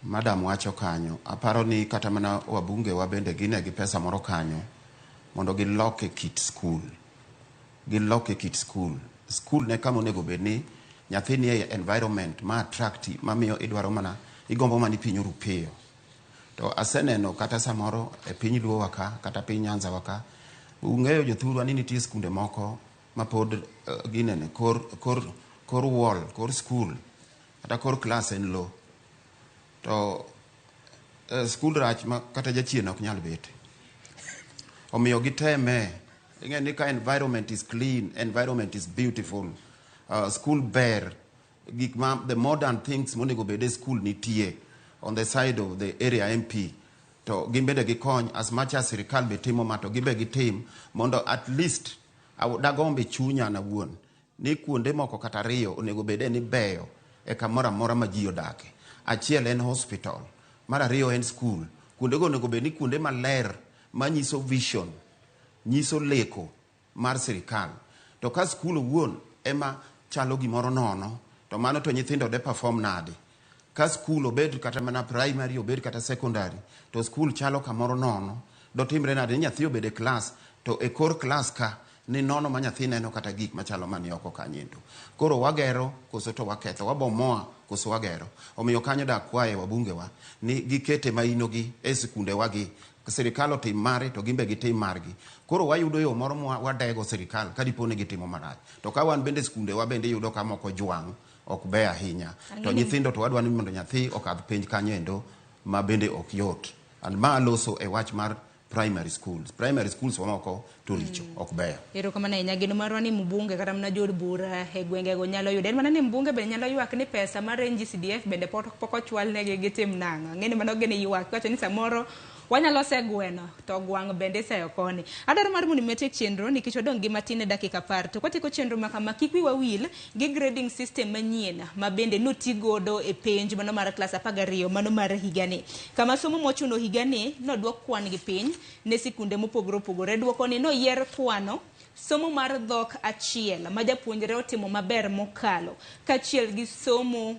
madam wacho kanyo, aparo ni kata mana wabunge wabende gine gi pesa moro kanyo mondo giloke kit skul. Giloke kit skul. Skul ne kama onego bed ni nyathi ni environment ma attractive, mamiyo idwaro mana igombo mani piny orupiyo. To aseneno kata samoro e piny Luo waka kata piny Nyanza waka, ung'eyo jothurwa ni nitie skunde moko ma pod ginene kor wall, kor skul kata kor klas en low. To skul rach ma kata jachien ok nyal bet. Omiyo giteme, ing'e ni ka environment is clean, environment is beautiful, school ber, gik ma the modern things monego bede school nitie on the side of the area MP. To gimbede gikony as much as sirikal be timo ma to gimbe gitim mondo at least dagombe chunya na wuon ni kuonde moko kata riyo onego bede ni beyo e kamora mora ma ji odake. Achiel en hospital, mar ariyo en school. Kuonde go onego bed ni kuonde maler manyiso vision, nyiso leko mar sirikal. To ka school wuon ema chalo gimoro nono, to mano to nyithindo de perform nade. Ka school obed kata mana primary, obed kata secondary, to school chalo kamoro nono, do timre nade. Nyathi obede class, to e kor class ka ni nono ma nyathi neno kata gik machalo mani oko kanyendo. Koro wagero koso to waketho, wabomoa koso wagero. Omiyo kanyo da kwaye wabunge wa ni gikete maino gi e sikunde wagi. Sirikal otim mare to gimbe gitim margi. Koro wayudo yo moro wadego sirikal kadipo ni gitimo marach. To ka wan bende skunde wa bende yudo kama ok ojwang', ok be ahinya. To nyithindo to wadwa ni mondo nyathi okadh penj kanyendo ma bende ok yot. And ma loso e wach mar primary schools. Primary schools wamoko to richo, ok beyo. Ero kama na inyagino marwa ni mbunge kata mna Jood bura e gwenge go nyalo yude. En mana ni mbunge bende nyalo yuak ni pesa mar NGCDF bende poko chwal negi gitim nang'o. Ng'eni mano gene yuak. Kwacho ni samoro wanyalo se gweno to gwang' bende seyo koni. Adaro mar mundi metek chenro nikech odong' gi matin e dakika 10. To kwatiko chenro makama kik wiwa wil gi grading system manyien ma bende notigodo e penj mano mar klas 12 mano mar higani. Kama somo mochuno higani nodwok kwan gi piny ne sikunde mopogore opogore. Dwoko ni noyier kwano somo mar dhok achiel ma japuonjre otimo maber mokalo kachiel gi somo